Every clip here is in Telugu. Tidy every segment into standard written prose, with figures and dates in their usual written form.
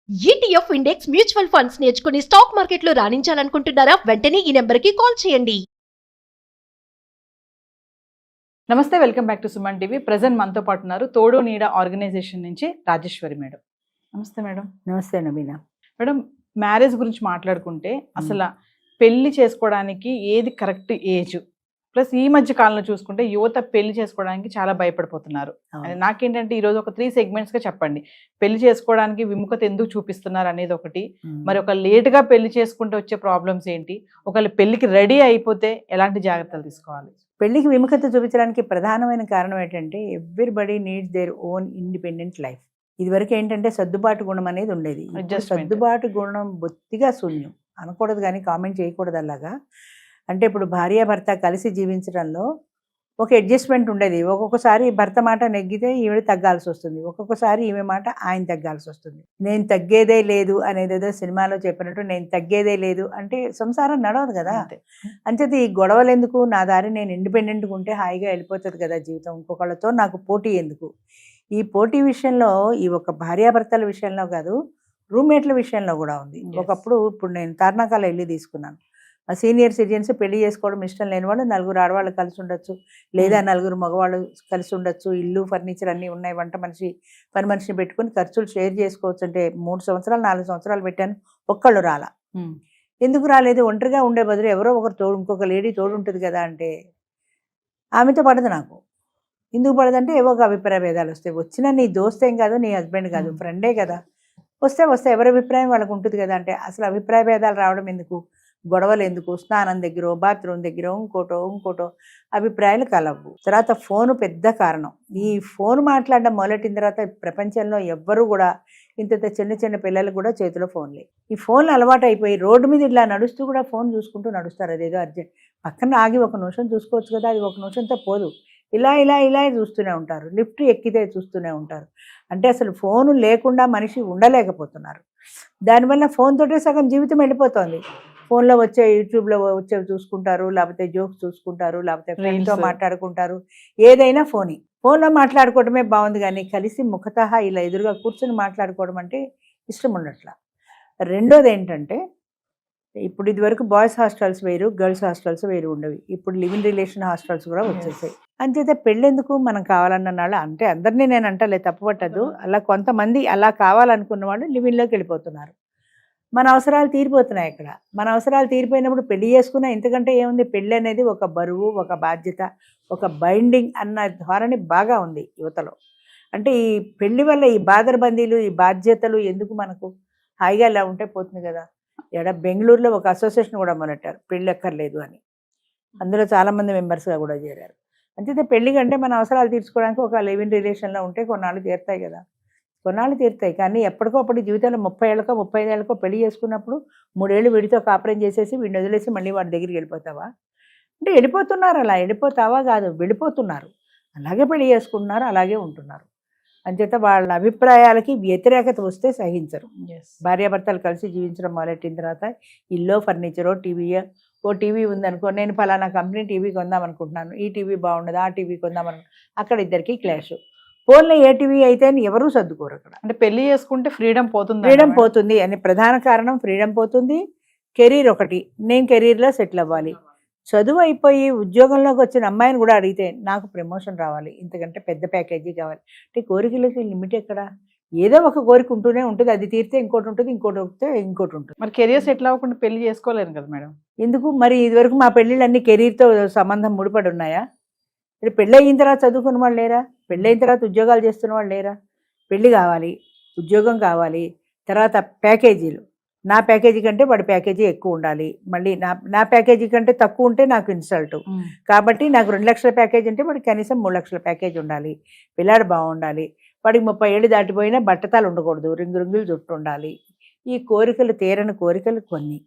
ETF ఇండెక్స్ మ్యూచువల్ ఫండ్స్ నేర్చుకుని స్టాక్ మార్కెట్లో రాణించాలనుకుంటున్నారా? వెంటనే ఈ నెంబర్కి కాల్ చేయండి. నమస్తే, welcome back to Suman TV. Present మనతో పాటు ఉన్నారు తోడు నీడ ఆర్గనైజేషన్ నుంచి రాజేశ్వరి మేడం. నమస్తే మేడం. నమస్తే నవీన. మేడం, మ్యారేజ్ గురించి మాట్లాడుకుంటే అసలు పెళ్లి చేసుకోవడానికి ఏది కరెక్ట్ ఏజ్, ప్లస్ ఈ మధ్య కాలంలో చూసుకుంటే యువత పెళ్లి చేసుకోవడానికి చాలా భయపడిపోతున్నారు. నాకేంటంటే ఈరోజు ఒక 3 segments గా చెప్పండి. పెళ్లి చేసుకోవడానికి విముఖత ఎందుకు చూపిస్తున్నారు అనేది ఒకటి, మరి ఒక లేట్గా పెళ్లి చేసుకుంటే వచ్చే ప్రాబ్లమ్స్ ఏంటి, ఒకవేళ పెళ్లికి రెడీ అయిపోతే ఎలాంటి జాగ్రత్తలు తీసుకోవాలి? పెళ్లికి విముఖత చూపించడానికి ప్రధానమైన కారణం ఏంటంటే everybody needs their own independent life. ఇదివరకు ఏంటంటే సర్దుబాటు గుణం అనేది ఉండేది. సర్దుబాటు గుణం బొత్తిగా శూన్యం అనకూడదు, కానీ కామెంట్ చేయకూడదు అలాగా. అంటే ఇప్పుడు భార్యాభర్త కలిసి జీవించడంలో ఒక అడ్జస్ట్మెంట్ ఉండేది. ఒక్కొక్కసారి భర్త మాట నెగ్గితే ఈవిడ తగ్గాల్సి వస్తుంది, ఒక్కొక్కసారి ఈమె మాట ఆయన తగ్గాల్సి వస్తుంది. నేను తగ్గేదే లేదు అనేది ఏదో సినిమాలో చెప్పినట్టు నేను తగ్గేదే లేదు అంటే సంసారం నడవదు కదా. అంచేత ఈ గొడవలు ఎందుకు, నా దారి నేను ఇండిపెండెంట్గా ఉంటే హాయిగా వెళ్ళిపోతుంది కదా జీవితం. ఇంకొకళ్ళతో నాకు పోటీ ఎందుకు? ఈ పోటీ విషయంలో ఈ ఒక భార్యాభర్తల విషయంలో కాదు, రూమ్మేట్ల విషయంలో కూడా ఉంది. ఇప్పుడు నేను తార్నాకాల వెళ్ళి తీసుకున్నాను. సీనియర్ సిటిజన్స్ పెళ్లి చేసుకోవడం ఇష్టం లేని వాళ్ళు 4 ఆడవాళ్ళు కలిసి ఉండొచ్చు, లేదా 4 మగవాళ్ళు కలిసి ఉండొచ్చు. ఇల్లు ఫర్నిచర్ అన్నీ ఉన్నాయి, వంట మనిషి పని మనిషిని పెట్టుకుని ఖర్చులు షేర్ చేసుకోవచ్చు. అంటే 3 సంవత్సరాలు 4 సంవత్సరాలు పెట్టాను, ఒక్కళ్ళు రాలా. ఎందుకు రాలేదు? ఒంటరిగా ఉండే బదులు ఎవరో ఒకరు తోడు, ఇంకొక లేడీ తోడు ఉంటుంది కదా అంటే ఆమెతో పడదు నాకు. ఎందుకు పడదంటే ఏవో ఒక అభిప్రాయ భేదాలు వస్తాయి. వచ్చినా నీ దోస్తేం కాదు, నీ హస్బెండ్ కాదు, ఫ్రెండే కదా. వస్తే ఎవరి అభిప్రాయం వాళ్ళకు ఉంటుంది కదా. అంటే అసలు అభిప్రాయ భేదాలు రావడం ఎందుకు, గొడవలు ఎందుకు? స్నానం దగ్గర, బాత్రూమ్ దగ్గర ఇంకోటో అభిప్రాయాలు కలవు. తర్వాత ఫోను పెద్ద కారణం. ఈ ఫోన్ మాట్లాడడం మొదలెట్టిన తర్వాత ప్రపంచంలో ఎవ్వరూ కూడా ఇంత చిన్న పిల్లలు కూడా చేతిలో ఫోన్లే. ఈ ఫోన్లు అలవాటు అయిపోయి రోడ్డు మీద ఇట్లా నడుస్తూ కూడా ఫోన్ చూసుకుంటూ నడుస్తారు. అదేదో అర్జెంట్ పక్కన ఆగి 1 నిమిషం చూసుకోవచ్చు కదా, అది 1 నిమిషంతో పోదు. ఇలా చూస్తూనే ఉంటారు, లిఫ్ట్ ఎక్కితే చూస్తూనే ఉంటారు. అంటే అసలు ఫోను లేకుండా మనిషి ఉండలేకపోతున్నారు. దానివల్ల ఫోన్ తోటే సగం జీవితం వెళ్ళిపోతుంది. ఫోన్లో వచ్చే యూట్యూబ్లో వచ్చేవి చూసుకుంటారు, లేకపోతే జోక్స్ చూసుకుంటారు, లేకపోతే ఫ్రెండ్తో మాట్లాడుకుంటారు. ఏదైనా ఫోన్లో మాట్లాడుకోవడమే బాగుంది, కానీ కలిసి ముఖతః ఇలా ఎదురుగా కూర్చొని మాట్లాడుకోవడం అంటే ఇష్టం ఉండట్లా. రెండోది ఏంటంటే, ఇప్పుడు ఇదివరకు బాయ్స్ హాస్టల్స్ వేరు, గర్ల్స్ హాస్టల్స్ వేరు ఉండేవి. ఇప్పుడు లివింగ్ రిలేషన్ హాస్టల్స్ కూడా వచ్చేసాయి. అంచేత పెళ్ళెందుకు, మనం కావాలన్న నాళ్ళు అంటే అందరినీ నేను అంటలే, తప్పుపట్టదు. అలా కొంతమంది అలా కావాలనుకున్న వాళ్ళు లివింగ్లోకి వెళ్ళిపోతున్నారు. మన అవసరాలు తీరిపోతున్నాయి అక్కడ. మన అవసరాలు తీరిపోయినప్పుడు పెళ్లి చేసుకున్నా ఇంతకంటే ఏముంది? పెళ్ళి అనేది ఒక బరువు, ఒక బాధ్యత, ఒక బైండింగ్ అన్న ధోరణి బాగా ఉంది యువతలో. అంటే ఈ పెళ్లి వల్ల ఈ బాదరబందీలు, ఈ బాధ్యతలు ఎందుకు? మనకు హాయిగా ఇలా ఉంటే పోతుంది కదా. బెంగళూరులో ఒక అసోసియేషన్ కూడా మొదలెట్టారు, పెళ్ళి ఎక్కర్లేదు అని. అందులో చాలామంది మెంబర్స్గా కూడా చేరారు. అంతే పెళ్లి కంటే మన అవసరాలు తీర్చుకోవడానికి ఒక లివింగ్ రిలేషన్లో ఉంటే కొన్నాళ్ళు తీరుతాయి కదా. కొన్నాళ్ళు తీరుతాయి, కానీ ఎప్పటికో అప్పటి జీవితంలో 30 ఏళ్ళకో 35 ఏళ్ళకో పెళ్లి చేసుకున్నప్పుడు 3 ఏళ్ళు వీడితో కాపురం చేసేసి వీడిని వదిలేసి మళ్ళీ వాడి దగ్గరికి వెళ్ళిపోతావా అంటే వెళ్ళిపోతున్నారు. అలా వెళ్ళిపోతావా కాదు, వెళ్ళిపోతున్నారు. అలాగే పెళ్లి చేసుకుంటున్నారు, అలాగే ఉంటున్నారు. అంచేత వాళ్ళ అభిప్రాయాలకి వ్యతిరేకత వస్తే సహించరు. భార్యాభర్తలు కలిసి జీవించడం మొదలెట్టిన తర్వాత ఇల్లో ఫర్నిచరో టీవీయో, ఓ టీవీ ఉందనుకో, నేను ఫలానా కంపెనీ టీవీ కొందాం అనుకుంటున్నాను, ఈ టీవీ బాగుండదు, ఆ టీవీ కొందాం అక్కడ ఇద్దరికి క్లాష్. ఫోన్లో ఏ టీవీ అయితే అని ఎవరూ సర్దుకోరు అక్కడ. అంటే పెళ్లి చేసుకుంటే ఫ్రీడమ్ పోతుంది అని ప్రధాన కారణం. ఫ్రీడమ్ పోతుంది, కెరీర్ ఒకటి. నేను కెరీర్లో సెటిల్ అవ్వాలి. చదువు అయిపోయి ఉద్యోగంలోకి వచ్చిన అమ్మాయిని కూడా అడిగితే నాకు ప్రమోషన్ రావాలి, ఇంతకంటే పెద్ద ప్యాకేజీ కావాలి అంటే కోరికలకి లిమిట్ ఎక్కడ? ఏదో ఒక కోరిక ఉంటూనే ఉంటుంది, అది తీరితే ఇంకోటి ఉంటుంది, ఇంకోటి వస్తే ఇంకోటి ఉంటుంది. మరి కెరీర్ సెటిల్ అవ్వకుండా పెళ్లి చేసుకోలేరు కదా మేడం. ఎందుకు మరి? ఇదివరకు మా పెళ్ళిళ్ళన్నీ కెరీర్తో సంబంధం ముడిపడి ఉన్నాయా? మరి పెళ్ళి అయిన తర్వాత చదువుకున్న వాళ్ళు లేరా? పెళ్ళి అయిన తర్వాత ఉద్యోగాలు చేస్తున్న వాళ్ళు లేరా? పెళ్ళి కావాలి, ఉద్యోగం కావాలి, తర్వాత ప్యాకేజీలు. నా ప్యాకేజీ కంటే వాడి ప్యాకేజీ ఎక్కువ ఉండాలి, మళ్ళీ నా ప్యాకేజీ కంటే తక్కువ ఉంటే నాకు ఇన్సల్ట్. కాబట్టి నాకు 2 లక్షల ప్యాకేజీ ఉంటే వాడికి కనీసం 3 లక్షల ప్యాకేజీ ఉండాలి. పిల్లాడు బాగుండాలి, వాడికి 30 ఏళ్ళు దాటిపోయినా బట్టతాలు ఉండకూడదు, రింగులు జుట్టు ఉండాలి. ఈ కోరికలు తీరని కోరికలు కొన్ని.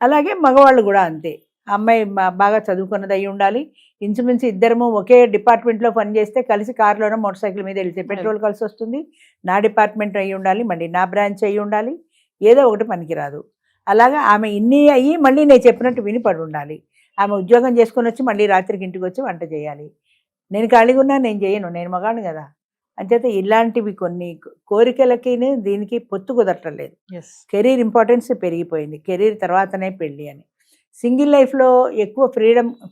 అలాగే మగవాళ్ళు కూడా అంతే. అమ్మాయి బాగా చదువుకున్నది అయి ఉండాలి, ఇంచుమించు ఇద్దరము ఒకే డిపార్ట్మెంట్లో పనిచేస్తే కలిసి కారులోనో మోటార్ సైకిల్ మీద వెళ్తే పెట్రోల్ కలిసి వస్తుంది. నా డిపార్ట్మెంట్ అయి ఉండాలి, మళ్ళీ నా బ్రాంచ్ అయి ఉండాలి, ఏదో ఒకటి పనికిరాదు. అలాగా ఆమె ఇన్ని అయ్యి మళ్ళీ నేను చెప్పినట్టు విని పడి ఉండాలి. ఆమె ఉద్యోగం చేసుకుని వచ్చి మళ్ళీ రాత్రికి ఇంటికి వచ్చి వంట చేయాలి. నేను ఖాళీగా ఉన్నా నేను చేయను, నేను మగాను కదా. అంచేత ఇలాంటివి కొన్ని కోరికలకి దీనికి పొత్తు కుదరటం లేదు. ఎస్. కెరీర్ ఇంపార్టెన్స్ పెరిగిపోయింది, కెరీర్ తర్వాతనే పెళ్ళి అని. సింగిల్ లైఫ్లో ఎక్కువ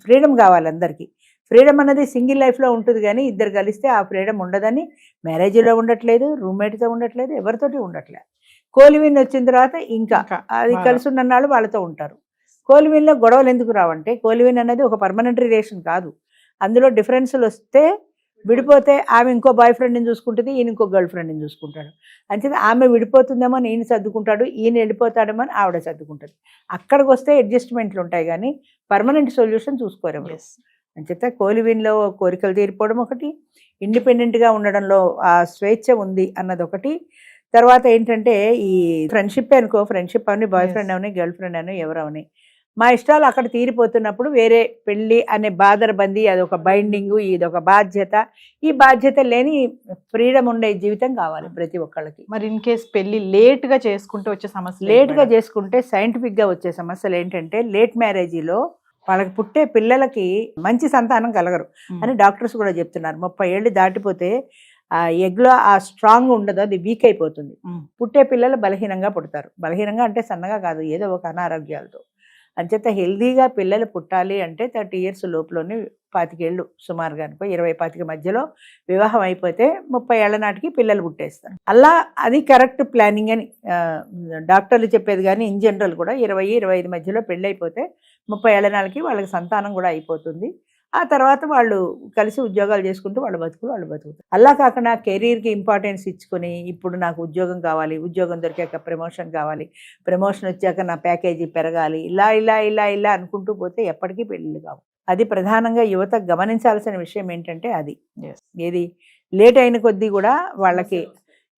ఫ్రీడమ్ కావాలి అందరికీ. ఫ్రీడమ్ అన్నది సింగిల్ లైఫ్లో ఉంటుంది, కానీ ఇద్దరు కలిస్తే ఆ ఫ్రీడమ్ ఉండదని మ్యారేజ్లో ఉండట్లేదు, రూమ్మేట్తో ఉండట్లేదు, ఎవరితోటి ఉండట్లేదు. కోలివిన్ వచ్చిన తర్వాత ఇంకా అది కలిసి ఉన్ననాళ్ళు వాళ్ళతో ఉంటారు. కోలివిన్లో గొడవలు ఎందుకు రావంటే, కోలివిన్ అనేది ఒక పర్మనెంట్ రిలేషన్ కాదు. అందులో డిఫరెన్స్లు వస్తే విడిపోతే ఆమె ఇంకో బాయ్ ఫ్రెండ్ని చూసుకుంటుంది, ఈయన ఇంకో గర్ల్ ఫ్రెండ్ని చూసుకుంటాడు. అంతే ఆమె విడిపోతుందేమో అని ఈయన సర్దుకుంటాడు, ఈయన వెళ్ళిపోతాడేమో అని ఆవిడ సర్దుకుంటుంది. అక్కడికి వస్తే అడ్జస్ట్మెంట్లు ఉంటాయి, కానీ పర్మనెంట్ సొల్యూషన్ చూసుకోరు. అంచేత కోలివిన్లో కోరికలు తీరిపోవడం ఒకటి, ఇండిపెండెంట్గా ఉండడంలో ఆ స్వేచ్ఛ ఉంది అన్నది ఒకటి. తర్వాత ఏంటంటే ఈ ఫ్రెండ్షిప్ అనుకో, ఫ్రెండ్షిప్ అవని, బాయ్ ఫ్రెండ్ అవని, గర్ల్ ఫ్రెండ్ అని, ఎవరవని మా ఇష్టాలు అక్కడ తీరిపోతున్నప్పుడు వేరే పెళ్ళి అనే బాదరబందీ, అదొక బైండింగ్, ఇదొక బాధ్యత. ఈ బాధ్యత లేని ఫ్రీడమ్ ఉండే జీవితం కావాలి ప్రతి ఒక్కళ్ళకి. మరి ఇన్ కేస్ పెళ్లి లేట్గా చేసుకుంటే వచ్చే సమస్య, లేట్గా చేసుకుంటే సైంటిఫిక్గా వచ్చే సమస్యలు ఏంటంటే, లేట్ మ్యారేజీలో వాళ్ళకి పుట్టే పిల్లలకి మంచి సంతానం కలగరు అని డాక్టర్స్ కూడా చెప్తున్నారు. 30 ఏళ్ళు దాటిపోతే ఆ ఎగ్లో ఆ స్ట్రాంగ్ ఉండదు, అది వీక్ అయిపోతుంది. పుట్టే పిల్లలు బలహీనంగా పుడతారు. బలహీనంగా అంటే సన్నగా కాదు, ఏదో ఒక అనారోగ్యాలతో. అంచేత హెల్దీగా పిల్లలు పుట్టాలి అంటే 30 ఇయర్స్ లోపులోనే, 25 ఏళ్ళు సుమారుగా అనుకో, 20-25 మధ్యలో వివాహం అయిపోతే 30 ఏళ్ల నాటికి పిల్లలు పుట్టేస్తారు. అలా అది కరెక్ట్ ప్లానింగ్ అని డాక్టర్లు చెప్పేది. కానీ ఇన్ జనరల్ కూడా 20-25 మధ్యలో పెళ్ళి అయిపోతే 30 ఏళ్ల నాటికి వాళ్ళకి సంతానం కూడా అయిపోతుంది. ఆ తర్వాత వాళ్ళు కలిసి ఉద్యోగాలు చేసుకుంటూ వాళ్ళు బతుకుతారు. అలా కాకుండా కెరీర్కి ఇంపార్టెన్స్ ఇచ్చుకొని, ఇప్పుడు నాకు ఉద్యోగం కావాలి, ఉద్యోగం దొరికాక ప్రమోషన్ కావాలి, ప్రమోషన్ వచ్చాక నా ప్యాకేజీ పెరగాలి, ఇలా ఇలా ఇలా ఇలా అనుకుంటూ పోతే ఎప్పటికీ పెళ్ళిళ్ళు కావు. అది ప్రధానంగా యువత గమనించాల్సిన విషయం ఏంటంటే అది. ఏది లేట్ అయిన కొద్దీ కూడా వాళ్ళకి.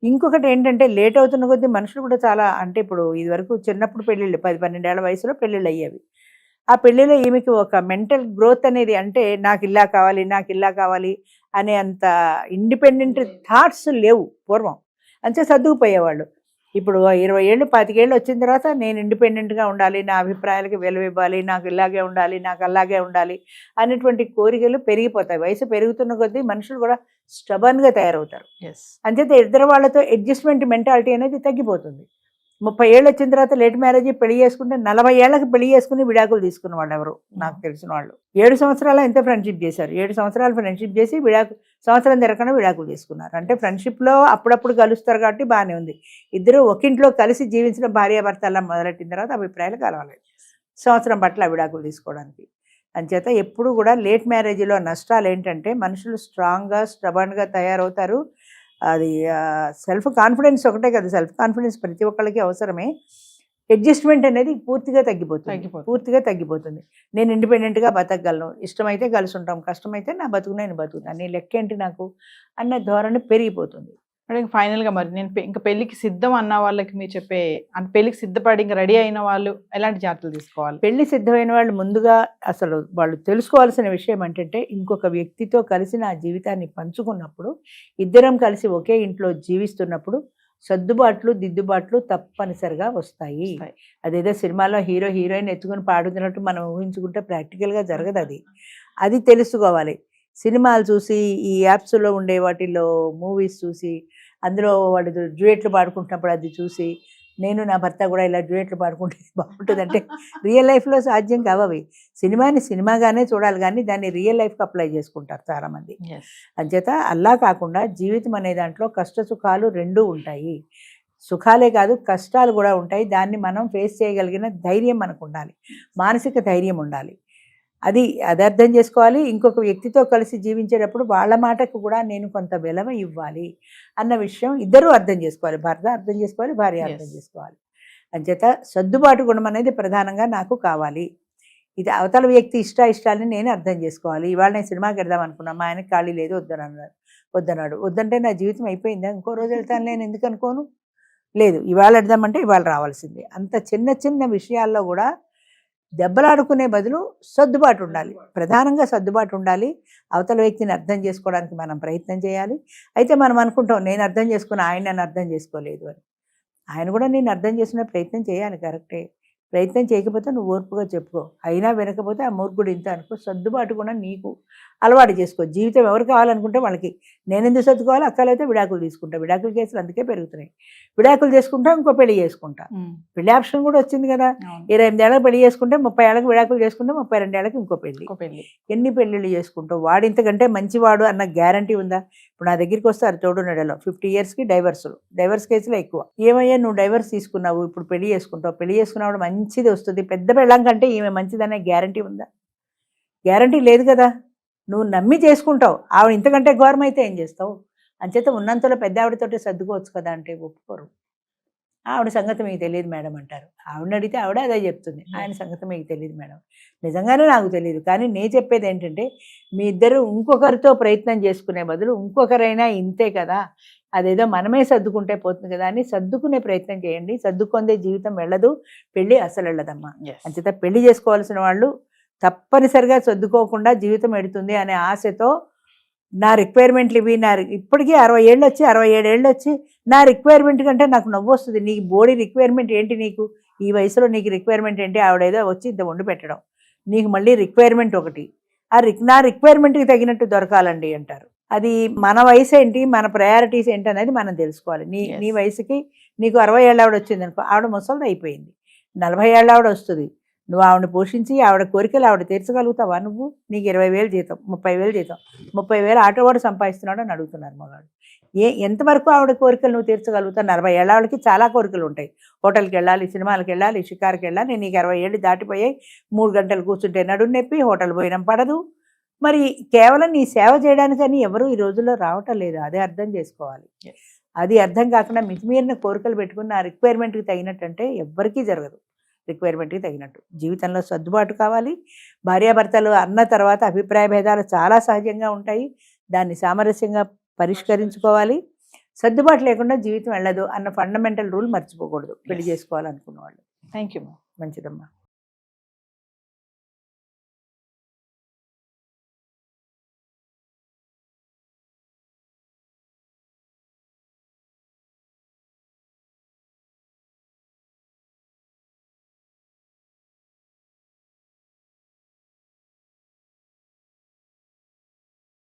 ఇంకొకటి ఏంటంటే, లేట్ అవుతున్న కొద్దీ మనుషులు కూడా చాలా, అంటే ఇప్పుడు ఇదివరకు చిన్నప్పుడు పెళ్ళిళ్ళు 10-12 ఏళ్ల వయసులో పెళ్ళిళ్ళు అయ్యేవి. ఆ పెళ్ళిలో ఈమెకి ఒక మెంటల్ గ్రోత్ అనేది, అంటే నాకు ఇలా కావాలి అనే అంత ఇండిపెండెంట్ థాట్స్ లేవు పూర్వం. అంతే సర్దుకుపోయేవాళ్ళు. ఇప్పుడు 20 ఏళ్ళు 25 ఏళ్ళు వచ్చిన తర్వాత నేను ఇండిపెండెంట్గా ఉండాలి, నా అభిప్రాయాలకి విలువ ఇవ్వాలి, నాకు ఇలాగే ఉండాలి, నాకు అలాగే ఉండాలి అనేటువంటి కోరికలు పెరిగిపోతాయి. వయసు పెరుగుతున్న కొద్దీ మనుషులు కూడా స్టబర్న్గా తయారవుతారు. అంచేత ఇద్దరు వాళ్ళతో అడ్జస్ట్మెంట్ మెంటాలిటీ అనేది తగ్గిపోతుంది. 30 ఏళ్ళు వచ్చిన తర్వాత లేట్ మ్యారేజ్ పెళ్లి చేసుకుంటే 40 ఏళ్ళకి పెళ్లి చేసుకుని విడాకులు తీసుకున్న వాళ్ళు ఎవరు నాకు తెలిసిన వాళ్ళు. 7 సంవత్సరాలు ఎంతో ఫ్రెండ్షిప్ చేశారు, 7 సంవత్సరాలు ఫ్రెండ్షిప్ చేసి సంవత్సరం తిరగకుండా విడాకులు తీసుకున్నారు. అంటే ఫ్రెండ్షిప్లో అప్పుడప్పుడు కలుస్తారు కాబట్టి బాగానే ఉంది. ఇద్దరు ఒకింట్లో కలిసి జీవించిన భార్యాభర్త అలా మొదలెట్టిన తర్వాత అభిప్రాయాలు కలవలేదు, సంవత్సరం పట్ల విడాకులు తీసుకోవడానికి. అంచేత ఎప్పుడు కూడా లేట్ మ్యారేజ్లో నష్టాలు ఏంటంటే, మనుషులు స్ట్రాంగ్గా స్టబర్న్గా తయారవుతారు. అది సెల్ఫ్ కాన్ఫిడెన్స్ ఒకటే కదా, సెల్ఫ్ కాన్ఫిడెన్స్ ప్రతి ఒక్కళ్ళకి అవసరమే. అడ్జస్ట్మెంట్ అనేది పూర్తిగా తగ్గిపోతుంది. నేను ఇండిపెండెంట్గా బతకగలను, ఇష్టమైతే కలిసి ఉంటాం, కష్టమైతే నా బతుకు నేను బతుకుతాను, నీ లెక్కేంటి నాకు అన్న ధోరణి పెరిగిపోతుంది. అంటే ఫైనల్గా మరి నేను ఇంకా పెళ్ళికి సిద్ధం అన్న వాళ్ళకి మీరు చెప్పే, అంటే పెళ్ళికి సిద్ధపడి ఇంకా రెడీ అయిన వాళ్ళు ఎలాంటి జాగ్రత్తలు తీసుకోవాలి? పెళ్లి సిద్ధమైన వాళ్ళు ముందుగా అసలు వాళ్ళు తెలుసుకోవాల్సిన విషయం ఏంటంటే, ఇంకొక వ్యక్తితో కలిసి నా జీవితాన్ని పంచుకున్నప్పుడు, ఇద్దరం కలిసి ఒకే ఇంట్లో జీవిస్తున్నప్పుడు సర్దుబాట్లు దిద్దుబాట్లు తప్పనిసరిగా వస్తాయి. అదేదో సినిమాలో హీరో హీరోయిన్ ఎత్తుకుని పాడుతున్నట్టు మనం ఊహించుకుంటే ప్రాక్టికల్గా జరగదు. అది తెలుసుకోవాలి. సినిమాలు చూసి, ఈ యాప్స్లో ఉండే వాటిల్లో మూవీస్ చూసి, అందులో వాళ్ళు డ్యూయెట్లు పాడుకుంటున్నప్పుడు అది చూసి, నేను నా భర్త కూడా ఇలా డ్యూయెట్లు పాడుకుంటే బాగుంటుంది అంటే రియల్ లైఫ్లో సాధ్యం కావవి. సినిమాని సినిమాగానే చూడాలి, కానీ దాన్ని రియల్ లైఫ్కి అప్లై చేసుకుంటారు చాలామంది. అంచేత అలా కాకుండా జీవితం అనే దాంట్లో కష్ట సుఖాలు రెండూ ఉంటాయి. సుఖాలే కాదు, కష్టాలు కూడా ఉంటాయి. దాన్ని మనం ఫేస్ చేయగలిగిన ధైర్యం మనకు ఉండాలి, మానసిక ధైర్యం ఉండాలి. అది అర్థం చేసుకోవాలి. ఇంకొక వ్యక్తితో కలిసి జీవించేటప్పుడు వాళ్ళ మాటకు కూడా నేను కొంత విలువ ఇవ్వాలి అన్న విషయం ఇద్దరూ అర్థం చేసుకోవాలి. భర్త అర్థం చేసుకోవాలి, భార్య అర్థం చేసుకోవాలి. అంచేత సర్దుబాటు గుణం అనేది ప్రధానంగా నాకు కావాలి. ఇది అవతల వ్యక్తి ఇష్టాలని నేను అర్థం చేసుకోవాలి. ఇవాళ నేను సినిమాకి వెళ్దాం అనుకున్నా, మా ఆయనకి ఖాళీ లేదు, వద్దన్నాడు. వద్దంటే నా జీవితం అయిపోయిందా? ఇంకో రోజు వెళ్తాను నేను ఎందుకు అనుకోను? లేదు, ఇవాళ వెళ్దామంటే ఇవాళ రావాల్సిందే. అంత చిన్న చిన్న విషయాల్లో కూడా దెబ్బలాడుకునే బదులు సర్దుబాటు ఉండాలి, ప్రధానంగా సర్దుబాటు ఉండాలి. అవతల వ్యక్తిని అర్థం చేసుకోవడానికి మనం ప్రయత్నం చేయాలి. అయితే మనం అనుకుంటాం, నేను అర్థం చేసుకుని ఆయన నన్ను అర్థం చేసుకోలేదు అని. ఆయన కూడా నేను అర్థం చేసుకునే ప్రయత్నం చేయాలి, కరెక్టే. ప్రయత్నం చేయకపోతే నువ్వు ఓర్పుగా చెప్పుకో, అయినా వినకపోతే ఆ మూర్ఖుడు ఇంత అనుకో. సర్దుబాటు కూడా నీకు అలవాటు చేసుకో. జీవితం ఎవరు కావాలనుకుంటే వాళ్ళకి. నేను ఎందుకు సర్దుకోవాలి, అక్కలైతే విడాకులు తీసుకుంటా. విడాకుల కేసులు అందుకే పెరుగుతున్నాయి. విడాకులు చేసుకుంటా, ఇంకో పెళ్లి చేసుకుంటా. పెళ్లి ఆప్షన్ కూడా వచ్చింది కదా. 28 ఏళ్ళకి పెళ్లి చేసుకుంటే 30 ఏళ్ళకి విడాకులు చేసుకుంటే 32 ఏళ్ళకి ఇంకో పెళ్లి. ఎన్ని పెళ్లిళ్ళు చేసుకుంటావు? వాడు ఇంతకంటే మంచివాడు అన్న గ్యారంటీ ఉందా? ఇప్పుడు నా దగ్గరికి వస్తారు తోడు నెలలో 50 yearsకి డైవర్స్ కేసులు ఎక్కువ. ఏమయ్యా నువ్వు డైవర్స్ తీసుకున్నావు, ఇప్పుడు పెళ్లి చేసుకుంటావు, పెళ్లి చేసుకున్నప్పుడు మంచిది వస్తుంది, పెద్ద పెళ్ళం కంటే ఈమె మంచిదనే గ్యారంటీ ఉందా? గ్యారంటీ లేదు కదా. నువ్వు నమ్మి చేసుకుంటావు. ఆవిడ ఇంతకంటే ఘోరం అయితే ఏం చేస్తావు? అంచేత ఉన్నంతలో పెద్ద ఆవిడతోటి సర్దుకోవచ్చు కదా అంటే ఒప్పుకోరు. ఆవిడ సంగతి మీకు తెలియదు మేడం అంటారు. ఆవిడని అడిగితే ఆవిడ అదే చెప్తుంది, ఆయన సంగతి మీకు తెలియదు మేడం. నిజంగానే నాకు తెలియదు. కానీ నేను చెప్పేది ఏంటంటే, మీ ఇద్దరు ఇంకొకరితో ప్రయత్నం చేసుకునే బదులు ఇంకొకరైనా ఇంతే కదా, అదేదో మనమే సర్దుకుంటే పోతుంది కదా అని సర్దుకునే ప్రయత్నం చేయండి. సర్దుకుందే జీవితం వెళ్ళదు, పెళ్ళి అసలు వెళ్ళదమ్మా. అంచేత పెళ్లి చేసుకోవాల్సిన వాళ్ళు తప్పనిసరిగా సర్దుకోకుండా జీవితం ఎడుతుంది అనే ఆశతో నా రిక్వైర్మెంట్లు ఇవి, ఇప్పటికీ 60 ఏళ్ళు వచ్చి 67 ఏళ్ళు వచ్చి నా రిక్వైర్మెంట్ కంటే నాకు నవ్వు వస్తుంది. నీకు బోడీ రిక్వైర్మెంట్ ఏంటి? నీకు ఈ వయసులో నీకు రిక్వైర్మెంట్ ఏంటి? ఆవిడేదో వచ్చి ఇంత వండి పెట్టడం, నీకు మళ్ళీ రిక్వైర్మెంట్ ఒకటి. నా రిక్వైర్మెంట్కి తగినట్టు దొరకాలండి అంటారు. అది మన వయసు ఏంటి, మన ప్రయారిటీస్ ఏంటి అనేది మనం తెలుసుకోవాలి. నీ వయసుకి నీకు 60 ఏళ్ళ ఆవిడ వచ్చింది అనుకో, ఆవిడ ముసలిది అయిపోయింది. 40 ఏళ్ళ ఆవిడ వస్తుంది. నువ్వు ఆవిడని పోషించి ఆవిడ కోరికలు ఆవిడ తీర్చగలుగుతావా? నువ్వు నీకు 20,000 జీతం, 30,000 జీతం, 30,000 ఆటో వాడు సంపాదిస్తున్నాడు అని అడుగుతున్నారు మగాడు. ఎంతవరకు ఆవిడ కోరికలు నువ్వు తీర్చగలుగుతావు? 40 ఏళ్ళ ఆవిడకి చాలా కోరికలు ఉంటాయి. హోటల్కి వెళ్ళాలి, సినిమాలకు వెళ్ళాలి, షికార్కి వెళ్ళాలి. నీకు 60 ఏళ్ళు దాటిపోయాయి. 3 గంటలు కూర్చుంటే నడుము నొప్పి, హోటల్ పోయినం పడదు. మరి కేవలం నీ సేవ చేయడానికని ఎవరు ఈ రోజుల్లో రావటం లేదు. అదే అర్థం చేసుకోవాలి. అది అర్థం కాకుండా మితిమీరిన కోరికలు పెట్టుకుని నా రిక్వైర్మెంట్కి తగినట్టు అంటే ఎవ్వరికీ జరగదు. రిక్వైర్మెంట్కి తగినట్టు జీవితంలో సర్దుబాటు కావాలి. భార్యాభర్తలు అన్న తర్వాత అభిప్రాయ భేదాలు చాలా సహజంగా ఉంటాయి. దాన్ని సామరస్యంగా పరిష్కరించుకోవాలి. సర్దుబాటు లేకుండా జీవితం వెళ్ళదు అన్న ఫండమెంటల్ రూల్ మర్చిపోకూడదు పెళ్లి చేసుకోవాలనుకున్న వాళ్ళు. Thank you. మంచిదమ్మా.